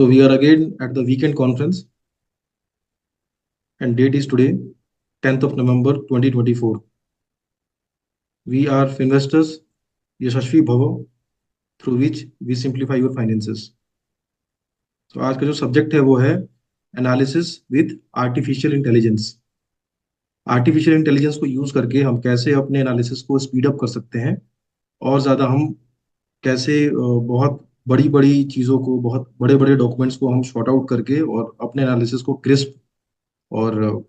So we are again at the weekend conference, and date is today, 10th of November 2024. We are Finvestors, Yashashvi Bhava, through which we simplify your finances. तो आज का जो subject है वो है analysis with artificial intelligence. Artificial intelligence को use करके हम कैसे अपने एनालिसिस को स्पीड अप कर सकते हैं, और ज़्यादा हम कैसे बहुत बड़ी बड़ी चीज़ों को, बहुत बड़े बड़े डॉक्यूमेंट्स को हम शॉर्ट आउट करके और अपने एनालिसिस को क्रिस्प और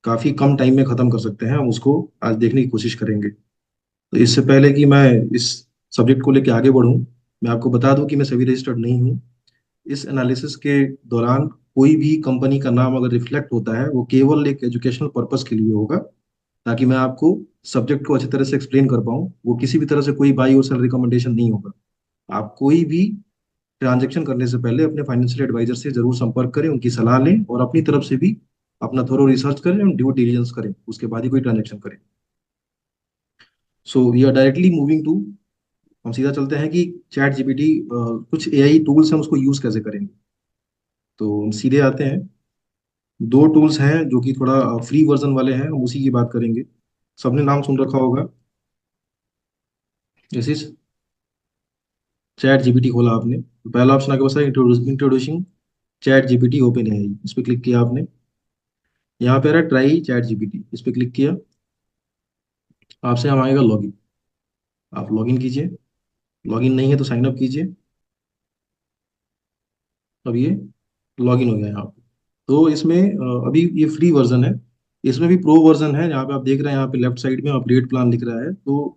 काफ़ी कम टाइम में ख़त्म कर सकते हैं, हम उसको आज देखने की कोशिश करेंगे। तो इससे पहले कि मैं इस सब्जेक्ट को लेकर आगे बढ़ूं, मैं आपको बता दूं कि मैं सभी रजिस्टर्ड नहीं हूं। इस एनालिसिस के दौरान कोई भी कंपनी का नाम अगर रिफ्लेक्ट होता है, वो केवल एक एजुकेशनल पर्पस के लिए होगा, ताकि मैं आपको सब्जेक्ट को अच्छी तरह से एक्सप्लेन कर पाऊं। वो किसी भी तरह से कोई बाई और सेल रिकमेंडेशन नहीं होगा। आप कोई भी ट्रांजैक्शन करने से पहले अपने फाइनेंशियल एडवाइजर से जरूर संपर्क करें, उनकी सलाह लें और अपनी तरफ से भी अपना थोड़ा रिसर्च करें और ड्यू डिलिजेंस करें, उसके बाद ही कोई ट्रांजैक्शन करें। So we are directly moving to, हम सीधा चलते हैं कि चैट जीपीटी, कुछ एआई टूल्स हैं, उसको यूज कैसे करेंगे। तो हम सीधे आते हैं। दो टूल्स हैं जो कि थोड़ा फ्री वर्जन वाले हैं, हम उसी की बात करेंगे। सबने नाम सुन रखा होगा। जैसे चैट जीपीटी खोला आपने तो पहला ऑप्शन आगे बसा introducing chat GPT open AI, इस पर क्लिक किया आपने। यहाँ पे आ रहा है ट्राई चैट जीपीटी, इस पर क्लिक किया। आपसे हम आएगा लॉगिन, आप लॉगिन कीजिए। लॉगिन नहीं है तो साइन अप कीजिए। अब ये लॉगिन हो गया यहाँ पे। तो इसमें अभी ये फ्री वर्जन है। इसमें भी प्रो वर्जन है, यहाँ पे आप देख रहे हैं, यहाँ पे लेफ्ट साइड में अपडेट प्लान लिख रहा है। तो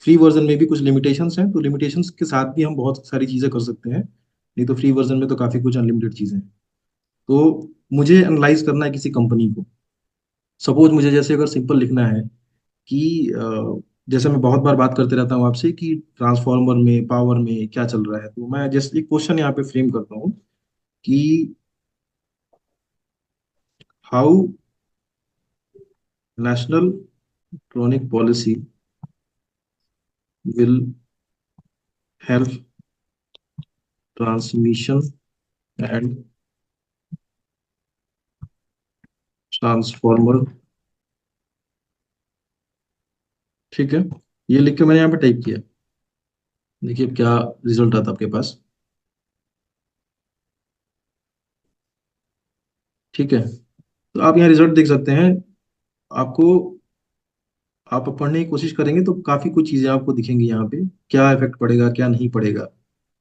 फ्री वर्जन में भी कुछ लिमिटेशंस हैं, तो लिमिटेशंस के साथ भी हम बहुत सारी चीज़ें कर सकते हैं। नहीं तो फ्री वर्जन में तो काफ़ी कुछ अनलिमिटेड चीज़ें हैं। तो मुझे एनालाइज करना है किसी कंपनी को। सपोज मुझे जैसे अगर सिंपल लिखना है कि जैसे मैं बहुत बार बात करते रहता हूँ आपसे कि ट्रांसफार्मर में, पावर में क्या चल रहा है, तो मैं जैसे एक क्वेश्चन यहाँ पे फ्रेम करता हूँ कि how national electronic policy will help transmission and transformer. ठीक है, ये लिख के मैंने यहाँ पे टाइप किया। देखिए अब क्या रिजल्ट आता है आपके पास। ठीक है, तो आप यहाँ रिजल्ट देख सकते हैं। आपको, आप पढ़ने की कोशिश करेंगे तो काफी कुछ चीजें आपको दिखेंगी यहाँ पे, क्या इफेक्ट पड़ेगा क्या नहीं पड़ेगा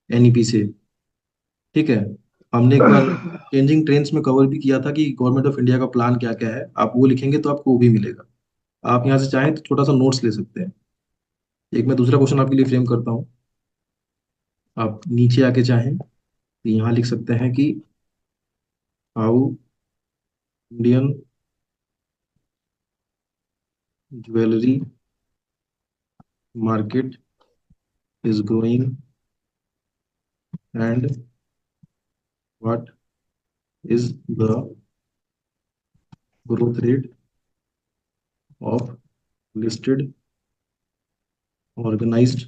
एनईपी से। ठीक है, हमने एक बार चेंजिंग ट्रेंड्स में कवर भी किया था कि गवर्नमेंट ऑफ इंडिया का प्लान क्या क्या है। आप वो लिखेंगे तो आपको वो भी मिलेगा। आप यहाँ से चाहें तो छोटा सा नोट्स ले सकते हैं। एक मैं दूसरा क्वेश्चन आपके लिए फ्रेम करता हूँ। आप नीचे आके चाहें तो यहाँ लिख सकते हैं कि how Indian jewellery market is growing and what is the growth rate of listed organised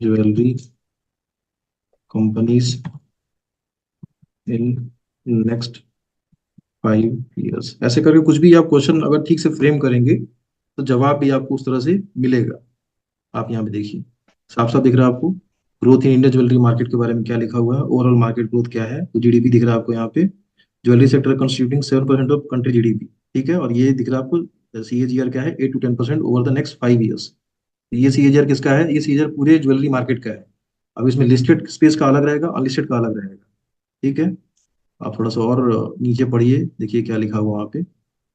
jewellery companies in next 5 years। ऐसे करके कुछ भी आप क्वेश्चन अगर ठीक से फ्रेम करेंगे तो जवाब भी आपको उस तरह से मिलेगा। आप यहाँ पे देखिए, साफ साफ दिख रहा है आपको growth in India jewellery market के बारे में क्या लिखा हुआ है, ओवरऑल मार्केट ग्रोथ क्या है। तो जीडीपी दिख रहा है आपको यहाँ पे, jewellery sector constituting 7% of country GDP. ठीक है, और ये दिख रहा है आपको सीएजीआर क्या है, 8 to 10% over the next 5 years। ये सीएजीआर किसका है, ये सीएजीआर पूरे ज्वेलरी मार्केट का है। अब इसमें लिस्टेड स्पेस का अलग रहेगा, अनलिस्टेड का अलग रहेगा। ठीक है, आप थोड़ा सा और नीचे पढ़िए, देखिए क्या लिखा हुआ वहाँ पे।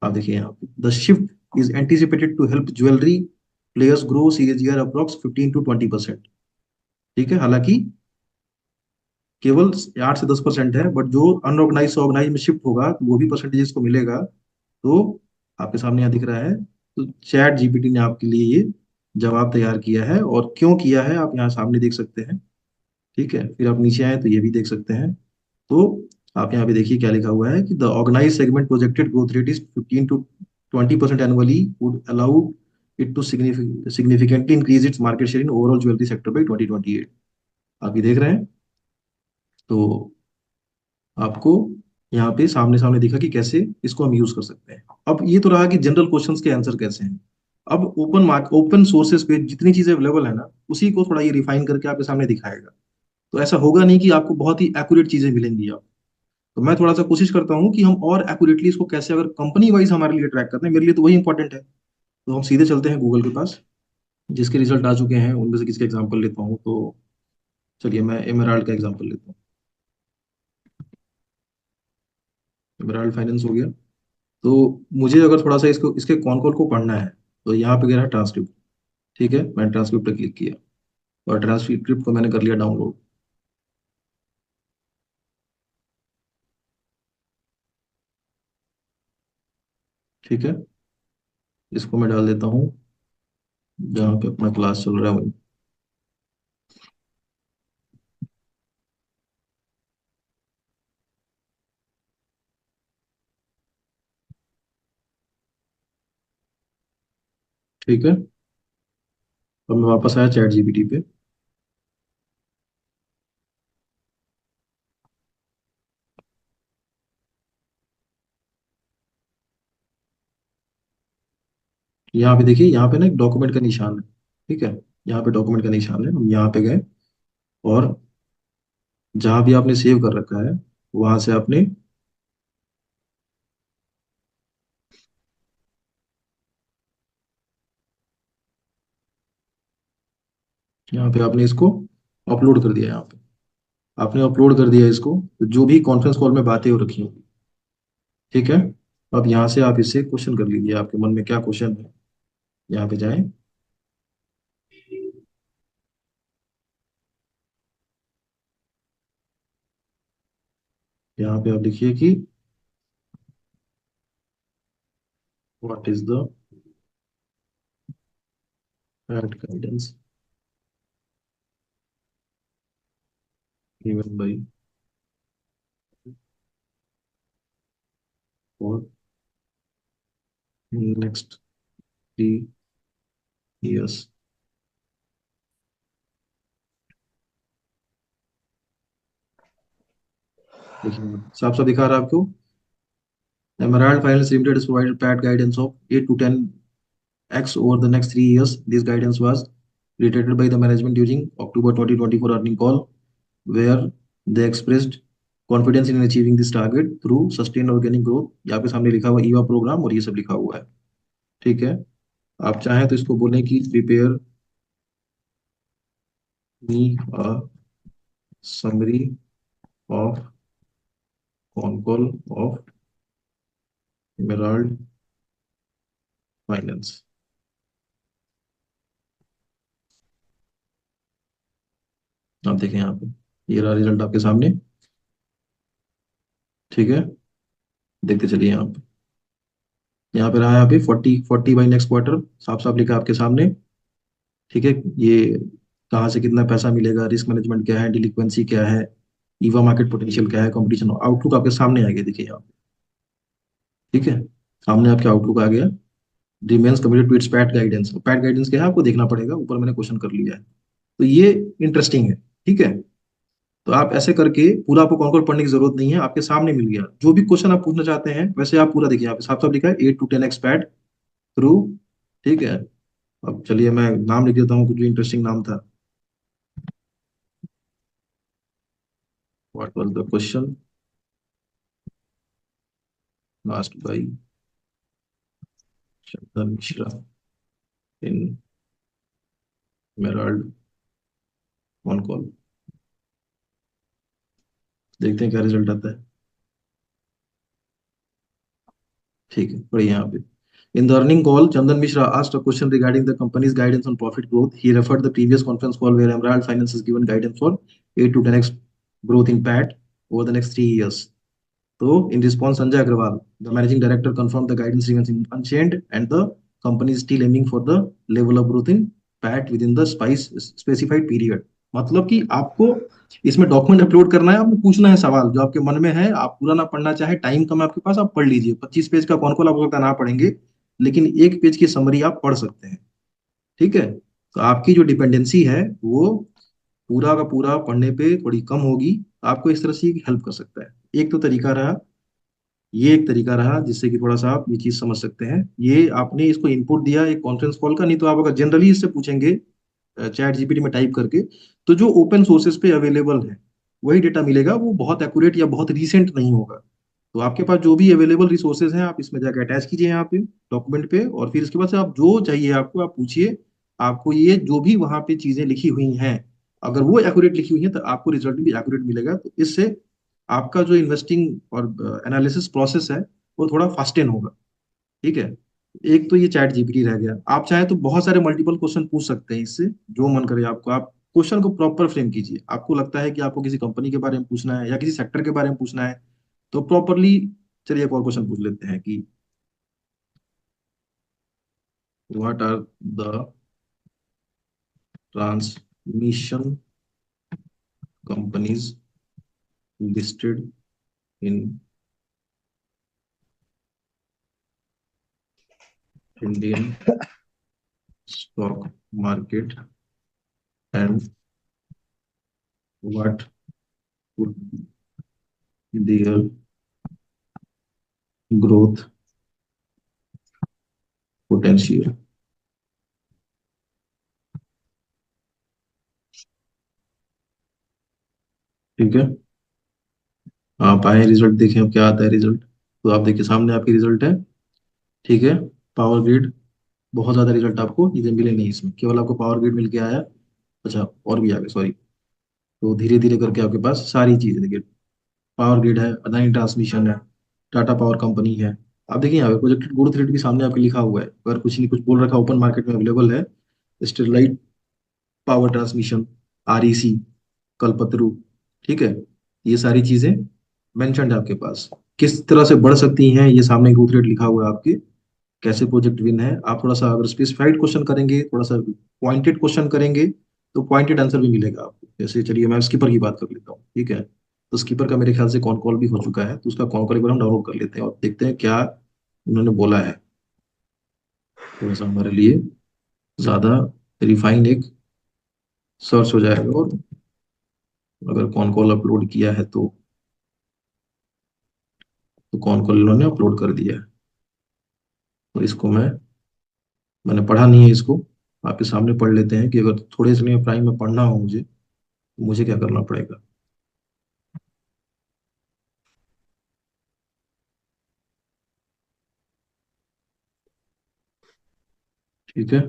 आप देखिए यहाँ पे, the shift is anticipated to help jewellery players grow CAGR approx 15 to 20%। ठीक है, हालांकि केवल 8 से 10% है, बट जो अनऑर्गेनाइज से ऑर्गेनाइज में शिफ्ट होगा तो वो भी परसेंटेज को मिलेगा। तो आपके सामने यहाँ दिख रहा है। तो चैट जीपीटी ने आपके लिए ये जवाब तैयार किया है, और क्यों किया है आप यहाँ सामने देख सकते हैं। ठीक है, फिर आप नीचे आए तो ये भी देख सकते हैं। तो आप यहाँ पे देखिए क्या लिखा हुआ है कि the organise segment projected growth rate is 15 to 20% annually would allow it to significantly increase its market share in overall jewellery sector by 2028। आप ये देख रहे हैं। तो आपको यहाँ पे सामने सामने दिखा कि कैसे इसको हम यूज कर सकते हैं। अब ये तो रहा कि जनरल क्वेश्चंस के आंसर कैसे हैं। अब ओपन सोर्सेस पे जितनी चीजें अवेलेबल है ना, उसी को थोड़ा ये रिफाइन करके आपके सामने दिखाएगा। तो ऐसा होगा नहीं कि आपको बहुत ही एक्यूरेट चीजें मिलेंगी। आप तो मैं थोड़ा सा कोशिश करता हूँ कि हम और एक्यूरेटली इसको कैसे, अगर कंपनी वाइज हमारे लिए ट्रैक करते हैं, मेरे लिए तो वही इंपॉर्टेंट है। तो हम सीधे चलते हैं गूगल के पास। जिसके रिजल्ट आ चुके हैं उनमें से किसी का एग्जाम्पल लेता हूँ। तो चलिए मैं एमराल्ड का एग्जाम्पल लेता हूँ। एमराल्ड फाइनेंस हो गया। तो मुझे अगर थोड़ा सा इसको इसके कौन कॉल को पढ़ना है, तो यहाँ पे गया है ट्रांसक्रिप्ट। ठीक है, मैंने ट्रांसक्रिप्ट पे क्लिक किया और ट्रांसक्रिप्ट को मैंने कर लिया डाउनलोड। ठीक है, इसको मैं डाल देता हूँ जहाँ पे अपना क्लास चल रहा है वहीं। ठीक है, अब मैं वापस आया चैट जीपीटी पे। यहाँ पे देखिए, यहाँ पे ना एक डॉक्यूमेंट का निशान है। ठीक है, यहाँ पे डॉक्यूमेंट का निशान है, हम यहाँ पे गए और जहाँ भी आपने सेव कर रखा है वहां से आपने, यहाँ पे आपने इसको अपलोड कर दिया। यहाँ पे आपने अपलोड कर दिया इसको, तो जो भी कॉन्फ्रेंस कॉल में बातें हो रखी होंगी। ठीक है, अब यहाँ से आप इससे क्वेश्चन कर लीजिए, आपके मन में क्या क्वेश्चन है। यहाँ पे जाएं। यहाँ पे आप लिखिए कि what is the ad guidance given by for next 3 years। देखिए साफ साफ दिखा रहा है आपको, Emerald Finance Limited has provided PAT guidance of 8 to 10x over the next 3 years. This guidance was reiterated by the management during October 2024 earning call, where they expressed confidence in achieving this target through sustained organic growth। यहाँ पे सामने लिखा हुआ Eva programme और ये सब लिखा हुआ है। ठीक है, आप चाहें तो इसको बोलें कि prepare me a summary of con call of emerald finance. आप देखें यहाँ पे, ये रहा रिजल्ट आपके सामने। ठीक है, देखते चलिए यहाँ पे। यहाँ पे रहा है अभी 40 बाई नेक्स्ट क्वार्टर, साफ साफ लिखा है आपके सामने। ठीक है, ये कहाँ से कितना पैसा मिलेगा, रिस्क मैनेजमेंट क्या है, डिलिक्वेंसी क्या है, ईवा मार्केट पोटेंशियल क्या है, कंपटीशन आउटलुक आपके सामने आ गया। देखिए यहाँ पे। ठीक है, सामने आपके आउटलुक आ गया। Remains committed to its PAT guidance. PAT guidance क्या है आपको देखना पड़ेगा, ऊपर मैंने क्वेश्चन कर लिया है। तो ये इंटरेस्टिंग है। ठीक है, तो आप ऐसे करके पूरा, आपको कौन कौन पढ़ने की जरूरत नहीं है, आपके सामने मिल गया जो भी क्वेश्चन आप पूछना चाहते हैं। वैसे आप पूरा देखिए, यहाँ पे साफ साफ लिखा है 8 to 10 एक्सपैट थ्रू। ठीक है, अब चलिए मैं नाम लिख देता हूँ कुछ जो इंटरेस्टिंग नाम था। What was the question last by Chandan Mishra in मेराल्ड ऑन कॉल। देखते हैं क्या रिजल्ट आता है। ठीक है, पढ़िए यहाँ पे। In the earning call, Chandan Mishra asked a question regarding the company's guidance on profit growth. He referred the previous conference call where Emerald Finance has given guidance for 8 to 10x growth in PAT over the next 3 years. So, in response, Sanjay Agrawal, the managing director, confirmed the guidance remains unchanged and the company is still aiming for the level of growth in PAT within the spice specified period। मतलब कि आपको इसमें document upload करना है, आपको पूछना है सवाल जो आपके मन में है। आप पूरा ना पढ़ना चाहे, टाइम कम है आपके पास, आप पढ़ लीजिए। 25 पेज का कौन कौन आप हो सकता है ना पढ़ेंगे, लेकिन 1 पेज की समरी आप पढ़ सकते हैं। ठीक है, तो आपकी जो डिपेंडेंसी है वो पूरा का पूरा पढ़ने पे थोड़ी कम होगी, आपको इस तरह से हेल्प कर सकता है। एक तो तरीका रहा, ये एक तरीका रहा जिससे कि थोड़ा सा आप ये चीज समझ सकते हैं। ये आपने इसको इनपुट दिया एक कॉन्फ्रेंस कॉल का, नहीं तो आप अगर जनरली इससे पूछेंगे चैट जीपीटी में टाइप करके, तो जो ओपन सोर्सेज पे अवेलेबल है वही डेटा मिलेगा, वो बहुत एक्यूरेट या बहुत रीसेंट नहीं होगा। तो आपके पास जो भी अवेलेबल रिसोर्सेज हैं आप इसमें जाकर अटैच कीजिए यहाँ पे डॉक्यूमेंट पे, और फिर इसके बाद से आप जो चाहिए आपको आप पूछिए। आपको ये जो भी वहाँ पे चीजें लिखी हुई हैं, अगर वो एक्यूरेट लिखी हुई हैं तो आपको रिजल्ट भी एक्यूरेट मिलेगा। तो इससे आपका जो इन्वेस्टिंग और एनालिसिस प्रोसेस है वो थोड़ा फास्टेन होगा। ठीक है। एक तो ये चैट जीपीटी रह गया। आप चाहे तो बहुत सारे मल्टीपल क्वेश्चन पूछ सकते हैं इससे, जो मन करे आपको। आप क्वेश्चन को प्रॉपर फ्रेम कीजिए। आपको लगता है कि आपको किसी कंपनी के बारे में पूछना है या किसी सेक्टर के बारे में पूछना है, तो प्रॉपरली चलिए एक और क्वेश्चन पूछ लेते हैं कि what are the transmission companies listed in Indian stock market and what would be their growth potential. ठीक है। आप आए रिजल्ट देखें अब क्या आता है रिजल्ट। तो आप देखिए सामने आपकी रिजल्ट है। ठीक है। पावर ग्रिड, बहुत ज्यादा रिजल्ट आपको ये मिले नहीं, इसमें केवल आपको पावर ग्रिड मिल के आया। अच्छा और भी आगे, सॉरी। तो धीरे धीरे करके आपके पास सारी चीजें देखिए, पावर ग्रिड है, अदानी ट्रांसमिशन है, टाटा पावर कंपनी है। आप देखिए यहाँ पे प्रोजेक्टेड ग्रोथ रेट भी सामने आपके लिखा हुआ है, अगर कुछ नहीं कुछ बोल रखा ओपन मार्केट में अवेलेबल है। Sterlite power transmission, REC, Kalpataru. ठीक है। ये सारी चीजें मेंशन्ड है आपके पास, किस तरह से बढ़ सकती हैं ये सामने ग्रोथ रेट लिखा हुआ है आपके। कैसे प्रोजेक्ट विन है, आप थोड़ा सा अगर स्पेसिफाइड क्वेश्चन करेंगे, थोड़ा सा पॉइंटेड क्वेश्चन करेंगे, तो पॉइंटेड आंसर भी मिलेगा आपको। जैसे चलिए मैं स्कीपर की बात कर लेता हूँ। ठीक है। तो स्कीपर का मेरे ख्याल से कॉन कॉल भी हो चुका है, तो उसका कॉन कॉल एक बार हम डाउनलोड कर लेते हैं और देखते हैं क्या उन्होंने बोला है। थोड़ा सा हमारे लिए ज्यादा रिफाइंड एक सर्च हो जाएगा। और अगर कॉन कॉल अपलोड किया है तो कॉन कॉल इन्होंने अपलोड कर दिया है। तो इसको मैंने पढ़ा नहीं है इसको, आपके सामने पढ़ लेते हैं कि अगर थोड़े समय प्राइम में पढ़ना हो मुझे, तो मुझे क्या करना पड़ेगा। ठीक है।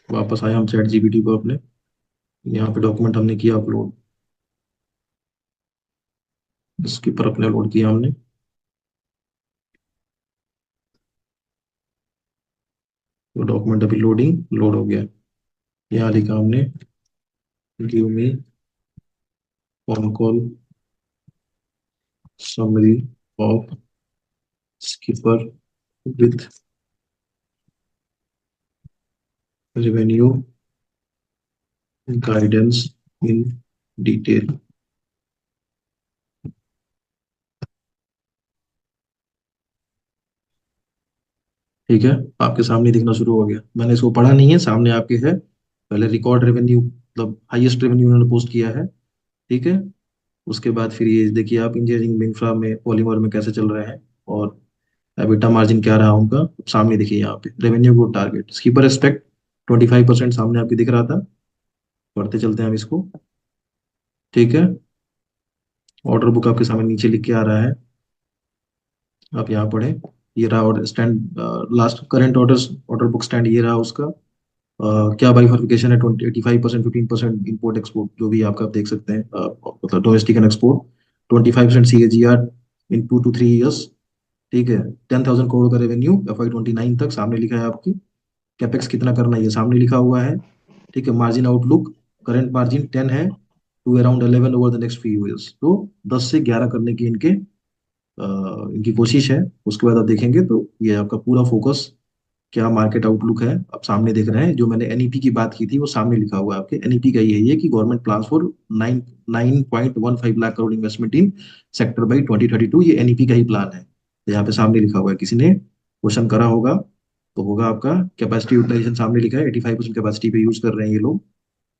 वापस आए हम चैट जीपीटी को अपने, यहाँ पे डॉक्यूमेंट हमने किया अपलोड, इसके पर अपने अपलोड किया हमने। वो डॉक्यूमेंट अभी लोडिंग लोड हो गया। यहाँ लिखा हमने give me on call summary of skipper with revenue guidance in detail. ठीक है। आपके सामने दिखना शुरू हो गया, मैंने इसको पढ़ा नहीं है, सामने आपके है। पहले रिकॉर्ड रेवेन्यू मतलब हाईएस्ट रेवेन्यू उन्होंने पोस्ट किया है। ठीक है। उसके बाद फिर ये देखिए आप इंजीनियरिंग इंफ्रा में पॉलीमर में कैसे चल रहे हैं, और एबिटा मार्जिन क्या रहा उनका सामने देखिए यहाँ पे। Revenue growth target skipper expect 25% सामने आपके दिख रहा था। पढ़ते चलते हैं हम इसको। ठीक है। ऑर्डर बुक आपके सामने नीचे लिख के आ रहा है, आप यहाँ पढ़ें। ये रहा order stand, last current order order book stand ये रहा उसका। क्या बाइफर्केशन है, 25%, 15% इम्पोर्ट एक्सपोर्ट जो भी आपका आप देख सकते हैं, मतलब domestic and export. 25% CAGR in 2 to 3 years। ठीक है। 10,000 करोड़ का रेवेन्यू FY 29 तक सामने लिखा है आपकी। कैपेक्स कितना करना है ये सामने लिखा हुआ है। ठीक है। मार्जिन आउटलुक, करंट मार्जिन 10 है, to around 11 over the next few years. तो 10 से 11 करने की इनकी कोशिश है। उसके बाद आप देखेंगे तो ये आपका पूरा फोकस क्या मार्केट आउटलुक है आप सामने देख रहे हैं। जो मैंने एनईपी की बात की थी वो सामने लिखा हुआ है आपके। एनईपी का ये है कि government plan for 9.15 lakh crore investment in sector by 2032, ये एनईपी का ही प्लान है। तो यहाँ पे सामने लिखा हुआ है, किसी ने क्वेश्चन करा होगा तो होगा आपका कैपेसिटी यूटिलाइजेशन सामने लिखा है, 85% कैपेसिटी पे यूज कर रहे हैं ये लोग।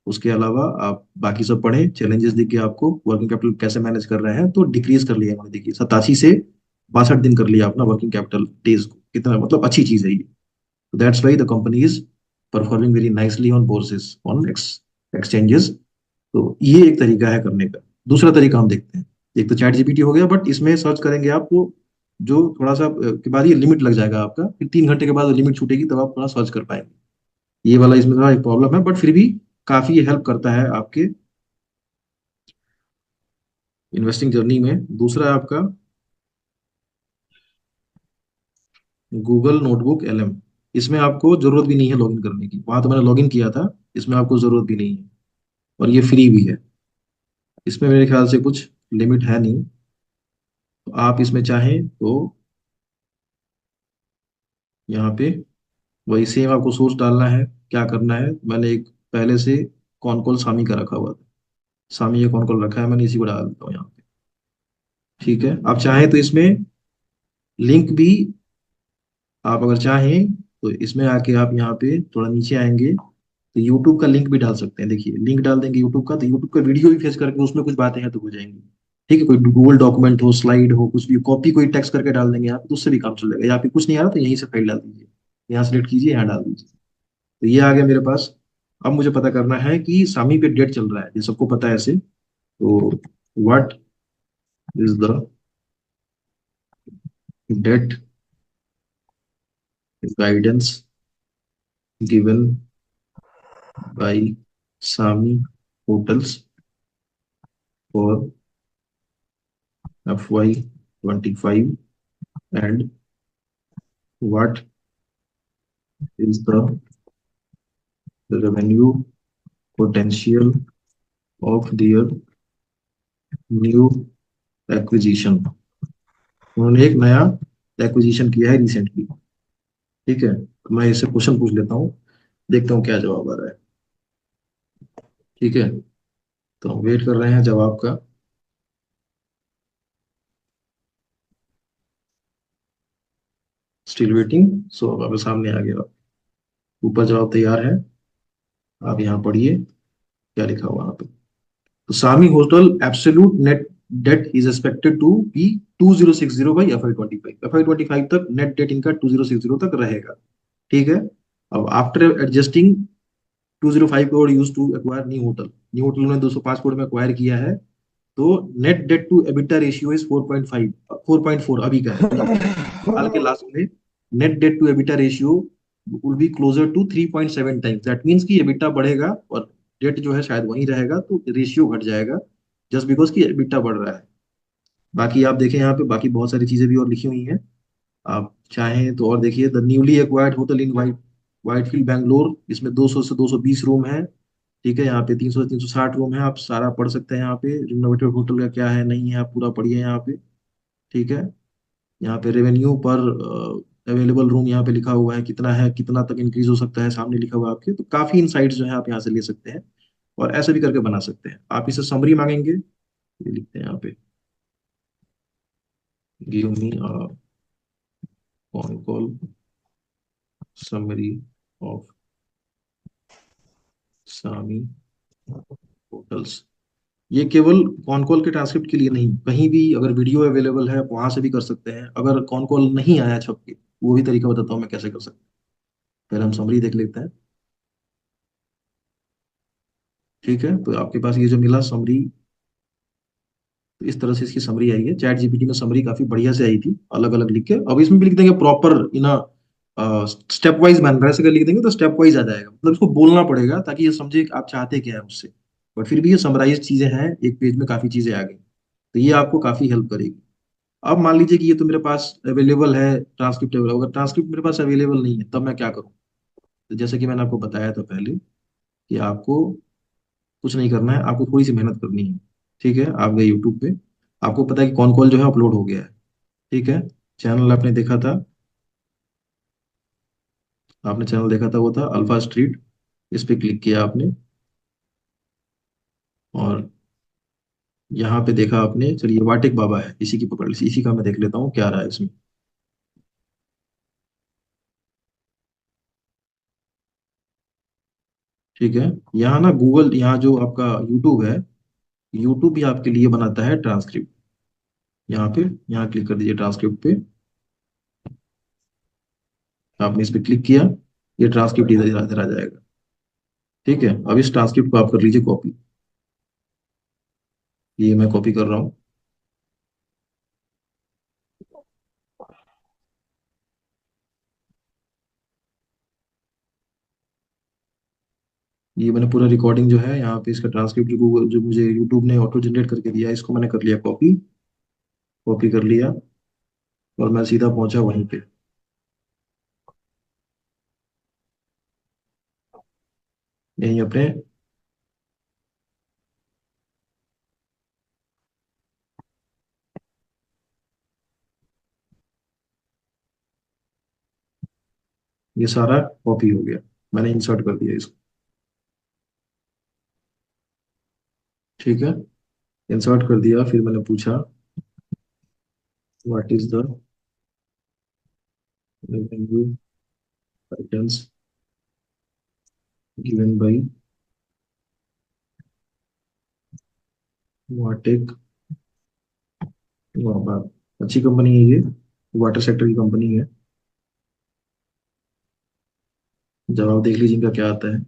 उसके अलावा आप बाकी सब पढ़ें, चैलेंजेस दिखे आपको, वर्किंग कैपिटल कैसे मैनेज कर रहे हैं, तो डिक्रीज कर लिया मैंने, देखिए 87 से 62 दिन कर लिया अपना वर्किंग कैपिटल डेज को, कितना मतलब अच्छी चीज है ये। That's why the company is performing very nicely on बोर्सेस, on exchanges. तो ये एक तरीका है करने का। दूसरा तरीका हम देखते हैं। एक तो चैट जीपीटी हो गया, बट इसमें सर्च करेंगे आप तो जो थोड़ा सा के बाद ये लिमिट लग जाएगा आपका, फिर 3 घंटे के बाद लिमिट छूटेगी, तब आप थोड़ा सर्च कर पाएंगे। ये वाला इसमें थोड़ा एक प्रॉब्लम है, बट फिर भी काफी हेल्प करता है आपके इन्वेस्टिंग जर्नी में। दूसरा है आपका गूगल नोटबुक एलएम। इसमें आपको जरूरत भी नहीं है लॉगिन करने की, वहां तो मैंने लॉगिन किया था, इसमें आपको जरूरत भी नहीं है, और ये फ्री भी है। इसमें मेरे ख्याल से कुछ लिमिट है नहीं, तो आप इसमें चाहें तो यहाँ पे वही सेम आपको सोर्स डालना है। क्या करना है, मैंने एक पहले से कॉन कॉल सामी का रखा हुआ था, सामी ये कॉन कॉल रखा है मैंने, इसी को डाल देता हूँ यहाँ पे। ठीक है, आप चाहें तो इसमें लिंक भी, आप अगर चाहें तो इसमें आके आप यहाँ पे थोड़ा नीचे आएंगे तो यूट्यूब का लिंक भी डाल सकते हैं। देखिए लिंक डाल देंगे यूट्यूब का, तो यूट्यूब का वीडियो भी फेच करके उसमें कुछ बातें हैं तो हो जाएंगी। ठीक है, कोई गूगल डॉक्यूमेंट हो, स्लाइड हो, कुछ भी कॉपी कोई टेक्स्ट करके डाल देंगे आप, तो उससे भी काम चल जाएगा। या फिर कुछ नहीं आ रहा तो यहीं से फाइल डाल दीजिए, यहाँ सेलेक्ट कीजिए, यहाँ डाल दीजिए। तो ये आ गया मेरे पास। अब मुझे पता करना है कि सामी पे डेट चल रहा है, ये सबको पता है ऐसे। तो what is the debt guidance given by Samhi hotels for FY 25, and what is the revenue potential of their new acquisition। उन्होंने एक नया एक्विजिशन किया है रिसेंटली। ठीक है, तो मैं इससे क्वेश्चन पूछ लेता हूँ, देखता हूँ क्या जवाब आ रहा है। ठीक है, तो हम वेट कर रहे हैं जवाब का। Still waiting. सो अब सामने आ गया, ऊपर जवाब तैयार है, आप यहाँ पढ़िए क्या लिखा हुआ है यहाँ पे। तो सामी hotel absolute net debt is expected to be 2060 by FY 25। FY 25 तक नेट डेट इनका 2060 तक रहेगा। ठीक है, अब after adjusting 205 crore use to acquire new hotel, new hotel उन्होंने 205 करोड़ में एक्वायर किया है। तो net debt to EBITDA ratio is 4.5, 4.4 अभी का है, मतलब साल के लास्ट में net debt to EBITDA ratio will be closer to 3.7 times. That means कि एबिटा बढ़ेगा और डेट जो है शायद वहीं रहेगा, तो रेशियो घट जाएगा, जस्ट बिकॉज कि एबिटा बढ़ रहा है। बाकी आप देखें यहाँ पे बाकी बहुत सारी चीजें भी और लिखी हुई हैं, आप चाहें तो और देखिए। The newly acquired hotel in Whitefield Bangalore, इसमें 200 से 220 रूम है। ठीक है, यहाँ पे 300 से 360 रूम है, आप सारा पढ़ सकते हैं यहाँ पे। रिनोवेटेड होटल का क्या है नहीं है, आप पूरा पढ़िए यहाँ पे। ठीक है, यहाँ पे रेवेन्यू पर अवेलेबल रूम यहाँ पे लिखा हुआ है कितना है, कितना तक इंक्रीज हो सकता है, सामने लिखा हुआ है आपके। तो काफी इनसाइट्स जो है आप यहाँ से ले सकते हैं, और ऐसे भी करके बना सकते हैं। आप इसे समरी मांगेंगे, ये लिखते हैं यहाँ पे, give me con call summary of Sami hotels. ये केवल कॉन कॉल के ट्रांसक्रिप्ट के लिए नहीं, कहीं भी अगर वीडियो अवेलेबल है वहां से भी कर सकते हैं। अगर कॉन कॉल नहीं आया छप के, वो भी तरीका बताता हूँ मैं कैसे कर सकते हैं। पहले हम समरी देख लेते हैं। ठीक है, तो आपके पास ये जो मिला समरी, तो इस तरह से इसकी समरी आई है। चैट जीपीटी में समरी काफी बढ़िया से आई थी, अलग अलग लिख के। अब इसमें भी लिख देंगे proper in step wise manner, ऐसे कर लिख देंगे तो स्टेप वाइज आ जाएगा, मतलब इसको बोलना पड़ेगा ताकि ये समझे कि आप चाहते क्या है उससे। बट फिर भी ये समराइज चीजें हैं, एक पेज में काफी चीजें आ गई, तो ये आपको काफी हेल्प करेगी। अब मान लीजिए कि ये तो मेरे पास अवेलेबल है, ट्रांसक्रिप्ट अवेलेबल, अगर ट्रांसक्रिप्ट मेरे पास अवेलेबल नहीं है तब मैं क्या करूँ। तो जैसे कि मैंने आपको बताया था पहले कि आपको कुछ नहीं करना है, आपको थोड़ी सी मेहनत करनी है। ठीक है, आप गए यूट्यूब पे, आपको पता है कि कौन कौन जो है अपलोड हो गया है। ठीक है, चैनल आपने देखा था, आपने चैनल देखा था, वो था अल्फा स्ट्रीट। इस पे क्लिक किया आपने, और यहाँ पे देखा आपने, चलिए वाटिक बाबा है, इसी की पकड़ ली, इसी का मैं देख लेता हूँ क्या रहा है इसमें। ठीक है। यहाँ ना गूगल, यहाँ जो आपका यूट्यूब है, यूट्यूब भी आपके लिए बनाता है ट्रांसक्रिप्ट। यहाँ पे, यहाँ क्लिक कर दीजिए ट्रांसक्रिप्ट पे। आपने इस पे क्लिक किया, ये ट्रांसक्रिप्ट इधर इधर इधर आ जाएगा। ठीक है, अब इस ट्रांसक्रिप्ट को आप कर लीजिए कॉपी। ये मैं कॉपी कर रहा हूँ। ये मैंने पूरा रिकॉर्डिंग जो है यहाँ पे, इसका ट्रांसक्रिप्ट जो गूगल, जो मुझे यूट्यूब ने ऑटो जनरेट करके दिया है, इसको मैंने कर लिया कॉपी। कॉपी कर लिया, और मैं सीधा पहुंचा वहीं पे। यहीं अपने, ये सारा कॉपी हो गया। मैंने इंसर्ट कर दिया इसको। ठीक है, इंसर्ट कर दिया, फिर मैंने पूछा what is the revenue guidance given bye वाटेक वाबा। अच्छी कंपनी है ये, वाटर सेक्टर की कंपनी है। जवाब देख लीजिए इनका क्या आता है,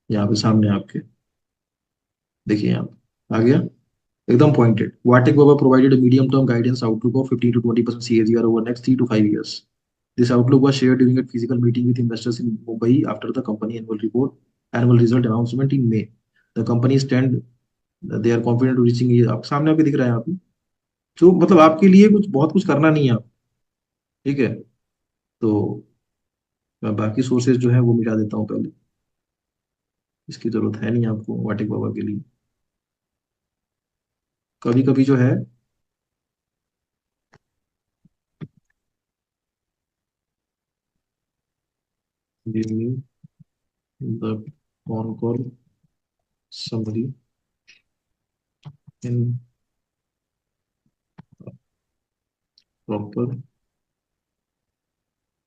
यहाँ पे सामने आपके। देखिए यहाँ पे आ गया, एकदम पॉइंटेड। वाटेक Baba provided a medium term guidance outlook of 15 to 20% CAGR over next 3 to 5 years. This outlook was shared during a physical meeting with investors in Mumbai after the company annual result announcement in May. The company stand they are confident to reaching, ये आप सामने आपके दिख रहा है यहाँ पे। जो मतलब आपके लिए कुछ बहुत कुछ करना नहीं है आप। ठीक है, तो मैं बाकी सोर्सेज जो है वो मिटा देता हूँ पहले। इसकी जरूरत है नहीं आपको वाटिक बाबा के लिए। कभी कभी जो है, the concall summary in proper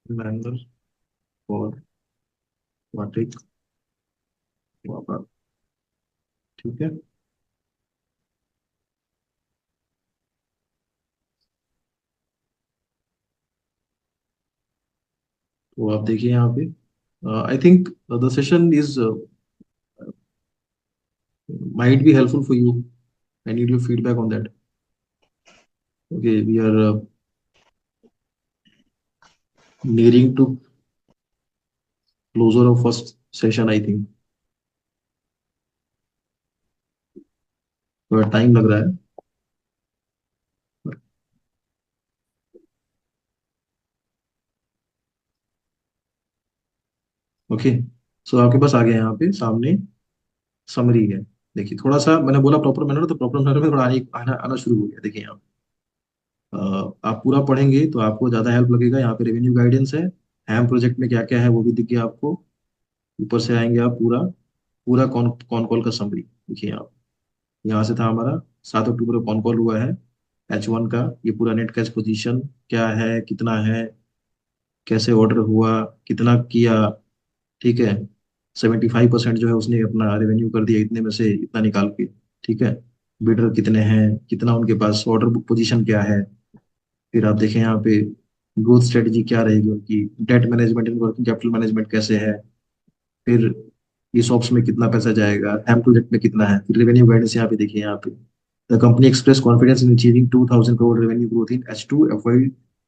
manner for वाटिक बाबा। ठीक है, तो आप देखिए यहाँ पे, I think the session is might be helpful for you. I need your feedback on that. Okay, we are nearing to closer of first session, I think. थोड़ा टाइम लग रहा है। ओके, सो आपके पास आ गया यहाँ पे सामने समरी है। देखिए थोड़ा सा मैंने बोला प्रॉपर मैनर, तो प्रॉपर मैनर में थोड़ा आना आना शुरू हो गया। देखिए यहाँ आप पूरा पढ़ेंगे तो आपको ज्यादा हेल्प लगेगा। यहाँ पे रेवेन्यू गाइडेंस है, हैम प्रोजेक्ट में क्या क्या है वो भी दिख गया आपको। ऊपर से आएंगे आप, पूरा पूरा कॉन कॉन कॉल का समरी देखिए आप। यहाँ से था हमारा 7 अक्टूबर को कॉन कॉल हुआ है H1 का। ये पूरा नेट कैश पोजीशन क्या है, कितना है, कैसे ऑर्डर हुआ, कितना किया। ठीक है, 75% जो है उसने अपना रेवेन्यू कर दिया, इतने में से इतना निकाल के। ठीक है, बिडर कितने हैं, कितना उनके पास ऑर्डर बुक पोजीशन क्या है। फिर आप देखें यहाँ पे ग्रोथ स्ट्रेटजी क्या रहेगी उनकी, debt management and working capital management कैसे है। फिर ESOPs में कितना पैसा जाएगा, एम प्रोजेक्ट में कितना है। फिर रेवेन्यू गाइडेंस यहाँ पे देखिए यहाँ पे, the company express confidence in achieving 2000 crore revenue growth in H2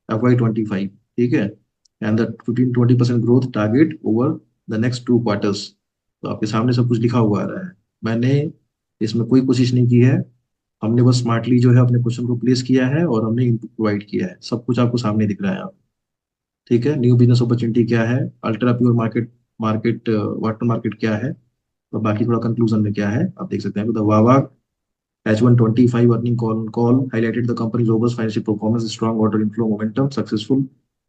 FY25। ठीक है, and the 15-20% growth target over the next 2 quarters. तो आपके सामने सब कुछ लिखा हुआ आ रहा है। मैंने इसमें कोई कोशिश नहीं की है, हमने बस स्मार्टली जो है अपने क्वेश्चन को प्लेस किया है और हमने इनपुट प्रोवाइड किया है। सब कुछ आपको सामने दिख रहा है आप। ठीक है, न्यू बिजनेस अपॉर्चुनिटी क्या है, ultra pure market market water market क्या है, और बाकी थोड़ा कंक्लूजन में क्या है आप देख सकते हैं। द वावा H125 earning call highlighted the company's robust financial performance, strong order inflow momentum, successful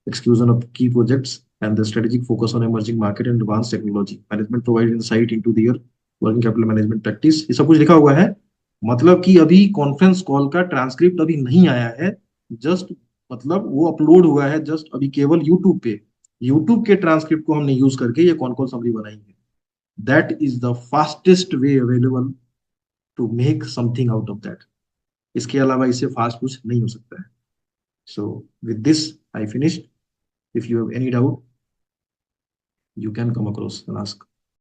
execution of key projects, and the strategic focus on emerging market and advanced technology. Management provided insight into their working capital management practice। ये सब कुछ लिखा हुआ है। मतलब कि अभी conference call का ट्रांसक्रिप्ट अभी नहीं आया है, जस्ट मतलब वो अपलोड हुआ है जस्ट अभी केवल यूट्यूब पे। यूट्यूब के ट्रांसक्रिप्ट को हमने यूज करके ये कौन कौन समरी बनाई है. That is the fastest way available to make something out of that. इसके अलावा इससे फास्ट कुछ नहीं हो सकता है. So with this I finished. If you have any doubt, you can come across and ask.